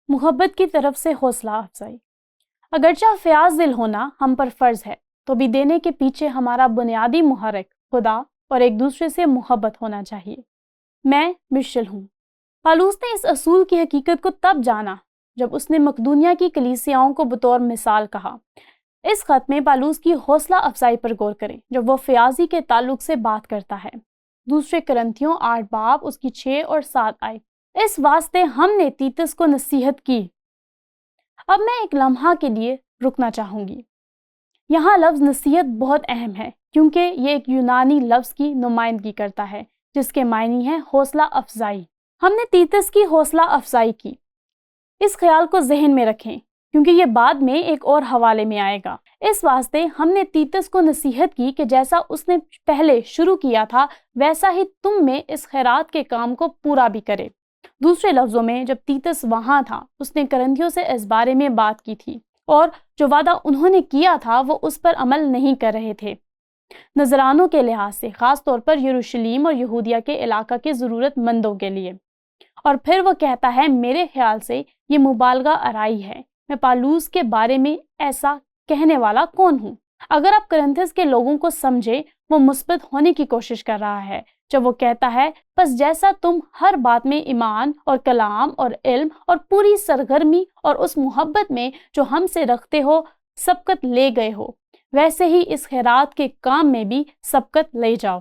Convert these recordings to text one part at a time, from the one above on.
محبت کی طرف سے حوصلہ افزائی۔ اگرچہ فیاض دل ہونا ہم پر فرض ہے، تو بھی دینے کے پیچھے ہمارا بنیادی محرک خدا اور ایک دوسرے سے محبت ہونا چاہیے۔ میں مشل ہوں۔ پالوس نے اس اصول کی حقیقت کو تب جانا جب اس نے مقدونیہ کی کلیسیاؤں کو بطور مثال کہا۔ اس خط میں پالوس کی حوصلہ افزائی پر غور کریں جب وہ فیاضی کے تعلق سے بات کرتا ہے۔ دوسرے کرنتھیوں 8 باب اس کی 6 اور 7 آیت۔ اس واسطے ہم نے تیتس کو نصیحت کی۔ اب میں ایک لمحہ کے لیے رکنا چاہوں گی۔ یہاں لفظ نصیحت بہت اہم ہے کیونکہ یہ ایک یونانی لفظ کی نمائندگی کرتا ہے جس کے معنی ہے حوصلہ افزائی۔ ہم نے تیتس کی حوصلہ افزائی کی۔ اس خیال کو ذہن میں رکھیں کیونکہ یہ بعد میں ایک اور حوالے میں آئے گا۔ اس واسطے ہم نے تیتس کو نصیحت کی کہ جیسا اس نے پہلے شروع کیا تھا ویسا ہی تم میں اس خیرات کے کام کو پورا بھی کرے۔ دوسرے لفظوں میں جب تیتس وہاں تھا اس نے کرنتھیوں سے اس بارے میں بات کی تھی اور جو وعدہ انہوں نے کیا تھا وہ اس پر عمل نہیں کر رہے تھے، نذرانوں کے لحاظ سے، خاص طور پر یروشلیم اور یہودیہ کے علاقہ کے ضرورت مندوں کے لیے۔ اور پھر وہ کہتا ہے میرے خیال سے یہ مبالغہ آرائی ہے، میں پالوس کے بارے میں ایسا کہنے والا کون ہوں؟ اگر آپ کرنتھس کے لوگوں کو سمجھیں، وہ مثبت ہونے کی کوشش کر رہا ہے جب وہ کہتا ہے پس جیسا تم ہر بات میں ایمان اور کلام اور علم اور پوری سرگرمی اور اس محبت میں جو ہم سے رکھتے ہو سبقت لے گئے ہو، ویسے ہی اس خیرات کے کام میں بھی سبقت لے جاؤ۔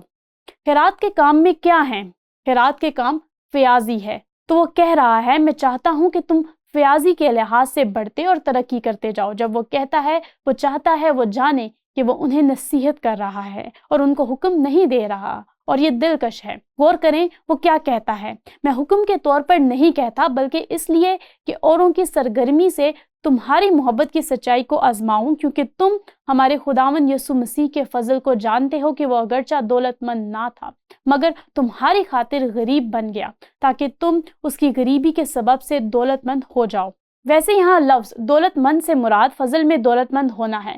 خیرات کے کام میں کیا ہے؟ خیرات کے کام فیاضی ہے۔ تو وہ کہہ رہا ہے میں چاہتا ہوں کہ تم فیاضی کے لحاظ سے بڑھتے اور ترقی کرتے جاؤ۔ جب وہ کہتا ہے وہ چاہتا ہے وہ جانے کہ وہ انہیں نصیحت کر رہا ہے اور ان کو حکم نہیں دے رہا، اور یہ دلکش ہے۔ غور کریں وہ کیا کہتا ہے، میں حکم کے طور پر نہیں کہتا بلکہ اس لیے کہ اوروں کی سرگرمی سے تمہاری محبت کی سچائی کو آزماؤں، کیونکہ تم ہمارے خداوند یسوع مسیح کے فضل کو جانتے ہو کہ وہ اگرچہ دولت مند نہ تھا مگر تمہاری خاطر غریب بن گیا تاکہ تم اس کی غریبی کے سبب سے دولت مند ہو جاؤ۔ ویسے یہاں لفظ دولت مند سے مراد فضل میں دولت مند ہونا ہے،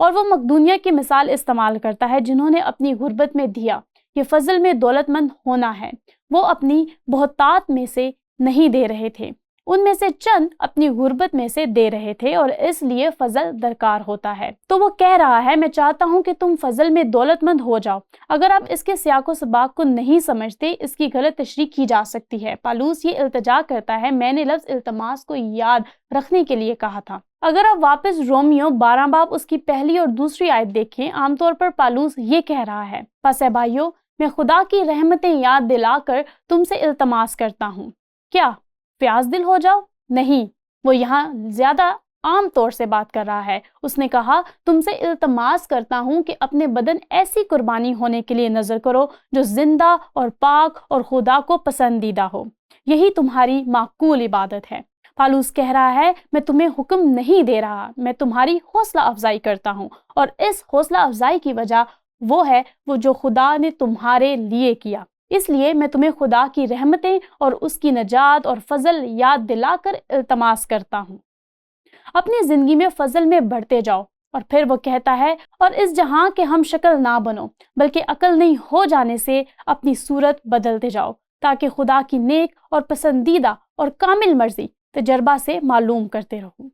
اور وہ مقدونیہ کی مثال استعمال کرتا ہے جنہوں نے اپنی غربت میں دیا۔ یہ فضل میں دولت مند ہونا ہے۔ وہ اپنی بہتات میں سے نہیں دے رہے تھے، ان میں سے چند اپنی غربت میں سے دے رہے تھے، اور اس لیے فضل درکار ہوتا ہے۔ تو وہ کہہ رہا ہے میں چاہتا ہوں کہ تم فضل میں دولت مند ہو جاؤ۔ اگر آپ اس کے سیاق و سباق کو نہیں سمجھتے، اس کی غلط تشریح کی جا سکتی ہے۔ پالوس یہ التجا کرتا ہے میں نے لفظ التماس کو یاد رکھنے کے لیے کہا تھا۔ اگر آپ واپس رومیو 12 باب اس کی پہلی اور دوسری آیت دیکھیں، عام طور پر پالوس یہ کہہ رہا ہے پس اے بھائیو میں خدا کی رحمتیں یاد دلا کر تم سے التماس کرتا ہوں۔ کیا فیاض دل ہو جاؤ؟ نہیں، وہ یہاں زیادہ عام طور سے بات کر رہا ہے۔ اس نے کہا تم سے التماس کرتا ہوں کہ اپنے بدن ایسی قربانی ہونے کے لیے نظر کرو جو زندہ اور پاک اور خدا کو پسندیدہ ہو، یہی تمہاری معقول عبادت ہے۔ پالوس کہہ رہا ہے میں تمہیں حکم نہیں دے رہا، میں تمہاری حوصلہ افزائی کرتا ہوں، اور اس حوصلہ افزائی کی وجہ وہ ہے وہ جو خدا نے تمہارے لیے کیا۔ اس لیے میں تمہیں خدا کی رحمتیں اور اس کی نجات اور فضل یاد دلا کر التماس کرتا ہوں۔ اپنی زندگی میں فضل میں بڑھتے جاؤ۔ اور پھر وہ کہتا ہے اور اس جہاں کے ہم شکل نہ بنو بلکہ عقل نہیں ہو جانے سے اپنی صورت بدلتے جاؤ تاکہ خدا کی نیک اور پسندیدہ اور کامل مرضی تجربہ سے معلوم کرتے رہو۔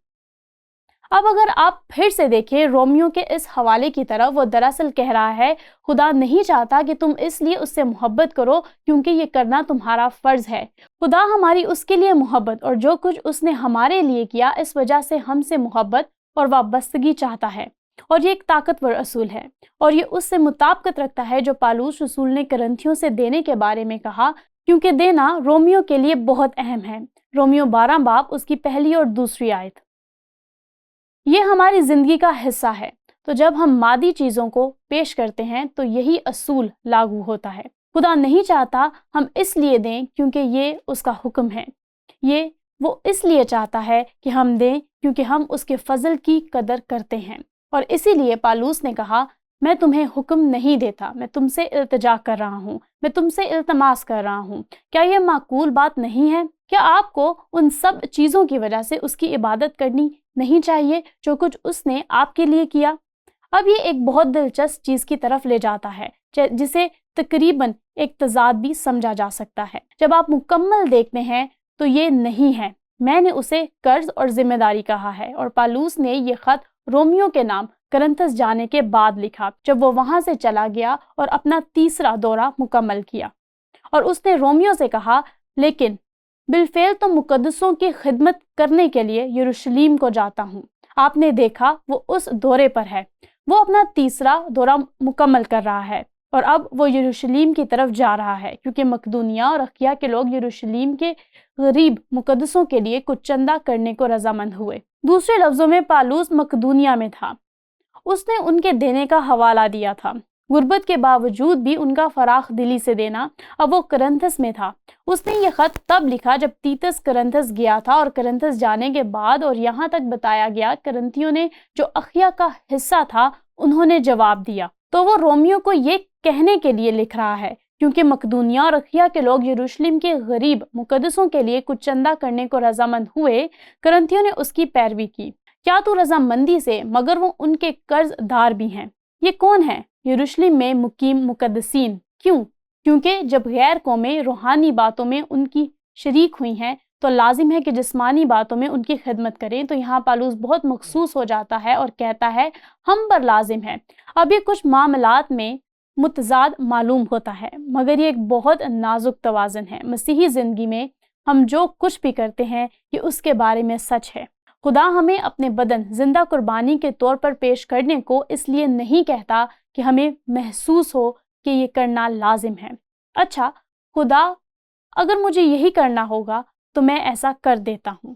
اب اگر آپ پھر سے دیکھیں رومیو کے اس حوالے کی طرف، وہ دراصل کہہ رہا ہے خدا نہیں چاہتا کہ تم اس لیے اس سے محبت کرو کیونکہ یہ کرنا تمہارا فرض ہے۔ خدا ہماری اس کے لیے محبت اور جو کچھ اس نے ہمارے لیے کیا اس وجہ سے ہم سے محبت اور وابستگی چاہتا ہے، اور یہ ایک طاقتور اصول ہے، اور یہ اس سے مطابقت رکھتا ہے جو پالوس رسول نے کرنتھیوں سے دینے کے بارے میں کہا، کیونکہ دینا رومیو کے لیے بہت اہم ہے۔ رومیو 12 باب اس کی پہلی اور دوسری آیت۔ یہ ہماری زندگی کا حصہ ہے، تو جب ہم مادی چیزوں کو پیش کرتے ہیں تو یہی اصول لاگو ہوتا ہے۔ خدا نہیں چاہتا ہم اس لیے دیں کیونکہ یہ اس کا حکم ہے، یہ وہ اس لیے چاہتا ہے کہ ہم دیں کیونکہ ہم اس کے فضل کی قدر کرتے ہیں۔ اور اسی لیے پالوس نے کہا میں تمہیں حکم نہیں دیتا، میں تم سے التجا کر رہا ہوں، میں تم سے التماس کر رہا ہوں۔ کیا یہ معقول بات نہیں ہے؟ کیا آپ کو ان سب چیزوں کی وجہ سے اس کی عبادت کرنی نہیں چاہیے جو کچھ اس نے آپ کے لیے کیا؟ اب یہ ایک بہت دلچسپ چیز کی طرف لے جاتا ہے جسے تقریباً ایک تضاد بھی سمجھا جا سکتا ہے۔ جب آپ مکمل دیکھتے ہیں تو یہ نہیں ہے میں نے اسے قرض اور ذمہ داری کہا ہے۔ اور پالوس نے یہ خط رومیو کے نام کرنتھس جانے کے بعد لکھا، جب وہ وہاں سے چلا گیا اور اپنا تیسرا دورہ مکمل کیا۔ اور اس نے رومیو سے کہا، لیکن بالفعل تو مقدسوں کی خدمت کرنے کے لیے یروشلیم کو جاتا ہوں۔ آپ نے دیکھا وہ اس دورے پر ہے، وہ اپنا تیسرا دورہ مکمل کر رہا ہے اور اب وہ یروشلیم کی طرف جا رہا ہے، کیونکہ مقدونیہ اور اخیا کے لوگ یروشلیم کے غریب مقدسوں کے لیے کچھ چندہ کرنے کو رضامند ہوئے۔ دوسرے لفظوں میں پالوس مقدونیہ میں تھا، اس نے ان کے دینے کا حوالہ دیا تھا، غربت کے باوجود بھی ان کا فراخ دلی سے دینا۔ اب وہ کرنتھس میں تھا۔ اس نے یہ خط تب لکھا جب تیتس کرنتھس گیا تھا، اور کرنتھس جانے کے بعد اور یہاں تک بتایا گیا، کرنتھیوں نے جو اخیا کا حصہ تھا انہوں نے جواب دیا۔ تو وہ رومیو کو یہ کہنے کے لیے لکھ رہا ہے کیونکہ مقدونیہ اور اخیا کے لوگ یروشلم کے غریب مقدسوں کے لیے کچھ چندہ کرنے کو رضامند ہوئے، کرنتھیوں نے اس کی پیروی کی۔ کیا تو رضامندی سے، مگر وہ ان کے قرض دار بھی ہیں۔ یہ کون ہیں؟ یروشلم میں مقیم مقدسین۔ کیوں؟ کیونکہ جب غیر قومیں روحانی باتوں میں ان کی شریک ہوئی ہیں تو لازم ہے کہ جسمانی باتوں میں ان کی خدمت کریں۔ تو یہاں پالوس بہت مخصوص ہو جاتا ہے اور کہتا ہے ہم پر لازم ہے۔ اب یہ کچھ معاملات میں متضاد معلوم ہوتا ہے، مگر یہ ایک بہت نازک توازن ہے۔ مسیحی زندگی میں ہم جو کچھ بھی کرتے ہیں یہ اس کے بارے میں سچ ہے۔ خدا ہمیں اپنے بدن زندہ قربانی کے طور پر پیش کرنے کو اس لیے نہیں کہتا کہ ہمیں محسوس ہو کہ یہ کرنا لازم ہے۔ اچھا، خدا اگر مجھے یہی کرنا ہوگا تو میں ایسا کر دیتا ہوں۔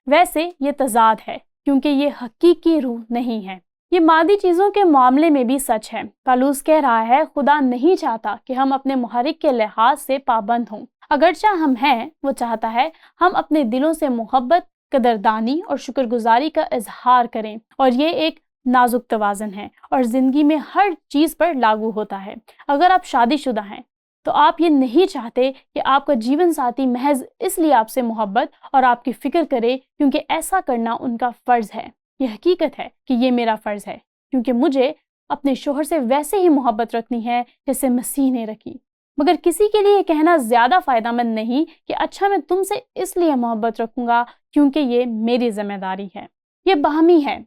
ویسے یہ تضاد ہے کیونکہ یہ حقیقی روح نہیں ہے۔ یہ مادی چیزوں کے معاملے میں بھی سچ ہے۔ پالوس کہہ رہا ہے خدا نہیں چاہتا کہ ہم اپنے محرک کے لحاظ سے پابند ہوں، اگرچہ ہم ہیں۔ وہ چاہتا ہے ہم اپنے دلوں سے محبت، قدردانی اور شکر گزاری کا اظہار کریں، اور یہ ایک نازک توازن ہے اور زندگی میں ہر چیز پر لاگو ہوتا ہے۔ اگر آپ شادی شدہ ہیں تو آپ یہ نہیں چاہتے کہ آپ کا جیون ساتھی محض اس لیے آپ سے محبت اور آپ کی فکر کرے کیونکہ ایسا کرنا ان کا فرض ہے۔ یہ حقیقت ہے کہ یہ میرا فرض ہے کیونکہ مجھے اپنے شوہر سے ویسے ہی محبت رکھنی ہے جیسے مسیح نے رکھی۔ مگر کسی کے لیے یہ کہنا زیادہ فائدہ مند نہیں کہ اچھا میں تم سے اس لیے محبت رکھوں گا کیونکہ یہ میری ذمہ داری ہے۔ یہ باہمی ہے،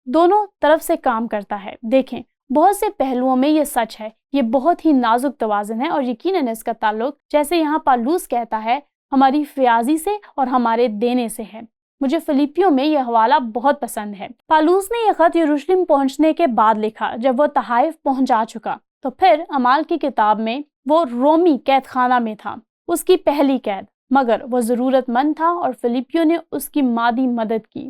دونوں طرف سے کام کرتا ہے۔ دیکھیں، بہت سے پہلوؤں میں یہ سچ ہے۔ یہ بہت ہی نازک توازن ہے اور یقیناً اس کا تعلق، جیسے یہاں پالوس کہتا ہے، ہماری فیاضی سے اور ہمارے دینے سے ہے۔ مجھے فلیپیوں میں یہ حوالہ بہت پسند ہے۔ پالوس نے یہ خط یروشلم پہنچنے کے بعد لکھا جب وہ طائف پہنچا چکا۔ تو پھر اعمال کی کتاب میں وہ رومی قید خانہ میں تھا، اس کی پہلی قید، مگر وہ ضرورت مند تھا اور فلیپیوں نے اس کی مادی مدد کی۔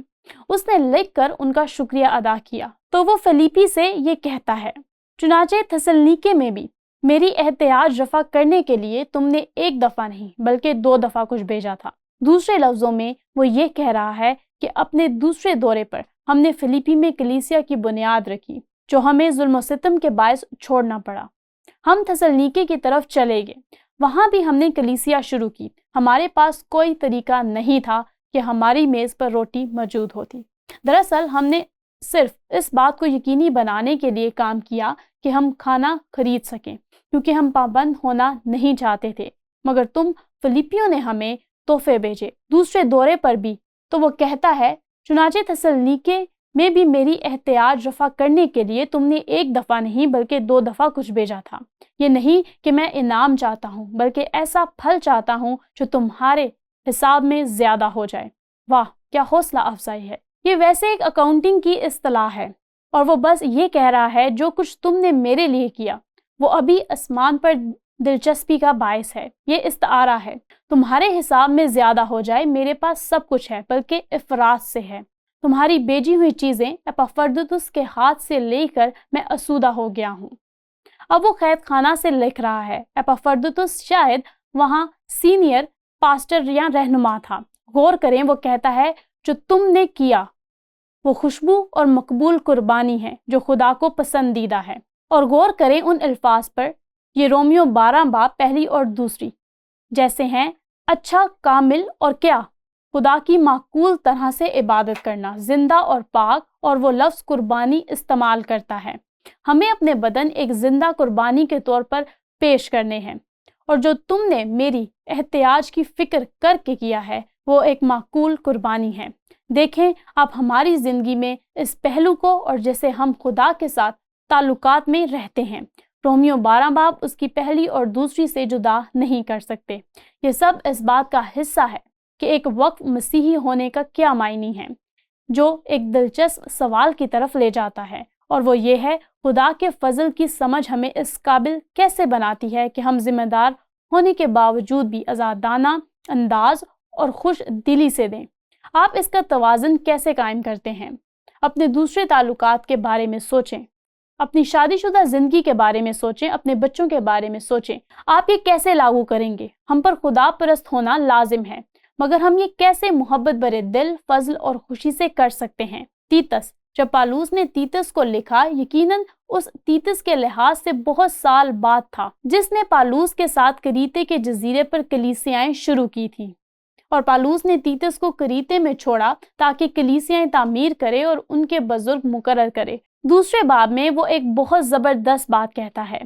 اس نے لکھ کر ان کا شکریہ ادا کیا۔ تو وہ فلیپی سے یہ کہتا ہے، چنانچہ تھسلنیکے میں بھی میری احتیاج رفع کرنے کے لیے تم نے ایک دفعہ نہیں بلکہ 2 دفعہ کچھ بھیجا تھا۔ دوسرے لفظوں میں وہ یہ کہہ رہا ہے کہ اپنے دوسرے دورے پر ہم نے فلیپی میں کلیسیا کی بنیاد رکھی جو ہمیں ظلم و ستم کے باعث چھوڑنا پڑا۔ ہم تھسلنیکے کی طرف چلے گئے، وہاں بھی ہم نے کلیسیا شروع کی۔ ہمارے پاس کوئی طریقہ نہیں تھا کہ ہماری میز پر روٹی موجود ہوتی۔ دراصل ہم نے صرف اس بات کو یقینی بنانے کے لیے کام کیا کہ ہم کھانا خرید سکیں کیونکہ ہم پابند ہونا نہیں چاہتے تھے، مگر تم فلیپیوں نے ہمیں تحفے بھیجے۔ دوسرے دورے پر بھی تو وہ کہتا ہے، چنانچہ تھسلنیکے میں بھی میری احتیاج رفع کرنے کے لیے تم نے ایک دفعہ نہیں بلکہ 2 دفعہ کچھ بھیجا تھا۔ یہ نہیں کہ میں انعام چاہتا ہوں بلکہ ایسا پھل چاہتا ہوں جو تمہارے حساب میں زیادہ ہو جائے۔ واہ، کیا حوصلہ افزائی ہے! یہ ویسے ایک اکاؤنٹنگ کی اصطلاح ہے اور وہ بس یہ کہہ رہا ہے جو کچھ تم نے میرے لیے کیا وہ ابھی آسمان پر دلچسپی کا باعث ہے۔ یہ استعارہ ہے، تمہارے حساب میں زیادہ ہو جائے۔ میرے پاس سب کچھ ہے بلکہ افراط سے ہے۔ تمہاری بیچی ہوئی چیزیں اپافردتس کے ہاتھ سے لے کر میں اسودہ ہو گیا ہوں۔ اب وہ قید خانہ سے لکھ رہا ہے۔ اپافردتس شاید وہاں سینئر پاسٹر یا رہنما تھا۔ غور کریں، وہ کہتا ہے جو تم نے کیا وہ خوشبو اور مقبول قربانی ہے جو خدا کو پسندیدہ ہے۔ اور غور کریں ان الفاظ پر، یہ رومیو 12 باب پہلی اور دوسری جیسے ہیں، اچھا، کامل اور کیا؟ خدا کی معقول طرح سے عبادت کرنا، زندہ اور پاک، اور وہ لفظ قربانی استعمال کرتا ہے۔ ہمیں اپنے بدن ایک زندہ قربانی کے طور پر پیش کرنے ہیں، اور جو تم نے میری احتیاج کی فکر کر کے کیا ہے وہ ایک معقول قربانی ہے۔ دیکھیں آپ ہماری زندگی میں اس پہلو کو اور جیسے ہم خدا کے ساتھ تعلقات میں رہتے ہیں رومیو 12 باب اس کی پہلی اور دوسری سے جدا نہیں کر سکتے۔ یہ سب اس بات کا حصہ ہے کہ ایک وقت مسیحی ہونے کا کیا معنی ہے، جو ایک دلچسپ سوال کی طرف لے جاتا ہے، اور وہ یہ ہے خدا کے فضل کی سمجھ ہمیں اس قابل کیسے بناتی ہے کہ ہم ذمہ دار ہونے کے باوجود بھی آزادانہ انداز اور خوش دلی سے دیں۔ آپ اس کا توازن کیسے قائم کرتے ہیں؟ اپنے دوسرے تعلقات کے بارے میں سوچیں، اپنی شادی شدہ زندگی کے بارے میں سوچیں، اپنے بچوں کے بارے میں سوچیں۔ آپ یہ کیسے لاگو کریں گے؟ ہم پر خدا پرست ہونا لازم ہے، مگر ہم یہ کیسے محبت برے دل، فضل اور خوشی سے کر سکتے ہیں؟ تیتس، جب پالوس نے تیتس کو لکھا، یقیناً اس تیتس کے لحاظ سے بہت سال بعد تھا جس نے پالوس کے ساتھ کریتے کے جزیرے پر کلیسیائیں شروع کی تھیں، اور پالوس نے تیتس کو کریتے میں چھوڑا تاکہ کلیسیائیں تعمیر کرے اور ان کے بزرگ مقرر کرے۔ دوسرے باب میں وہ ایک بہت زبردست بات کہتا ہے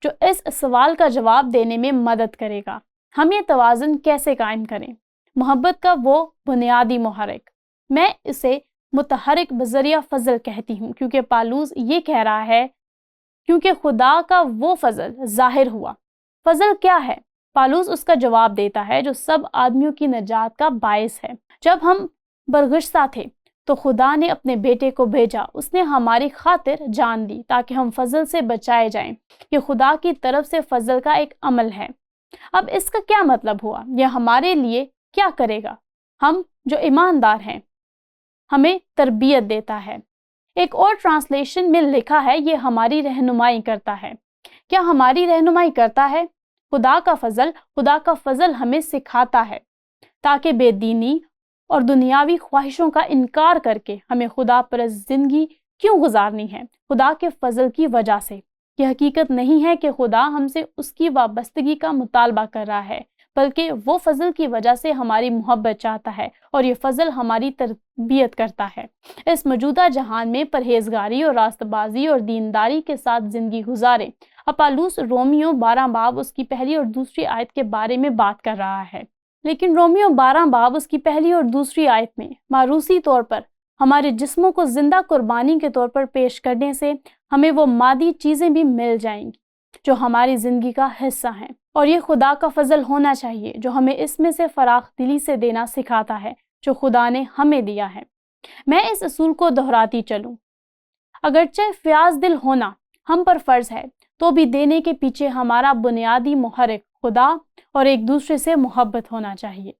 جو اس سوال کا جواب دینے میں مدد کرے گا۔ ہم یہ توازن کیسے قائم کریں؟ محبت کا وہ بنیادی محرک، میں اسے متحرک بذریعہ فضل کہتی ہوں، کیونکہ پالوس یہ کہہ رہا ہے کیونکہ خدا کا وہ فضل ظاہر ہوا۔ فضل کیا ہے؟ پالوس اس کا جواب دیتا ہے جو سب آدمیوں کی نجات کا باعث ہے۔ جب ہم برگشتہ تھے تو خدا نے اپنے بیٹے کو بھیجا، اس نے ہماری خاطر جان دی تاکہ ہم فضل سے بچائے جائیں۔ یہ خدا کی طرف سے فضل کا ایک عمل ہے۔ اب اس کا کیا مطلب ہوا؟ یہ ہمارے لیے کیا کرے گا؟ ہم جو ایماندار ہیں ہمیں تربیت دیتا ہے۔ ایک اور ٹرانسلیشن میں لکھا ہے یہ ہماری رہنمائی کرتا ہے۔ کیا ہماری رہنمائی کرتا ہے؟ خدا کا فضل ہمیں سکھاتا ہے تاکہ بے دینی اور دنیاوی خواہشوں کا انکار کر کے ہمیں خدا پرست زندگی کیوں گزارنی ہے؟ خدا کے فضل کی وجہ سے۔ یہ حقیقت نہیں ہے کہ خدا ہم سے اس کی وابستگی کا مطالبہ کر رہا ہے، بلکہ وہ فضل کی وجہ سے ہماری محبت چاہتا ہے، اور یہ فضل ہماری تربیت کرتا ہے۔ اس موجودہ جہان میں پرہیزگاری اور راست بازی اور دینداری کے ساتھ زندگی گزاریں۔ پالوس رومیو 12 باب اس کی پہلی اور دوسری آیت کے بارے میں بات کر رہا ہے، لیکن رومیو 12 باب اس کی پہلی اور دوسری آیت میں معروضی طور پر ہمارے جسموں کو زندہ قربانی کے طور پر پیش کرنے سے ہمیں وہ مادی چیزیں بھی مل جائیں گی جو ہماری زندگی کا حصہ ہیں، اور یہ خدا کا فضل ہونا چاہیے جو ہمیں اس میں سے فراخ دلی سے دینا سکھاتا ہے جو خدا نے ہمیں دیا ہے۔ میں اس اصول کو دہراتی چلوں، اگرچہ فیاض دل ہونا ہم پر فرض ہے، تو بھی دینے کے پیچھے ہمارا بنیادی محرک خدا اور ایک دوسرے سے محبت ہونا چاہیے۔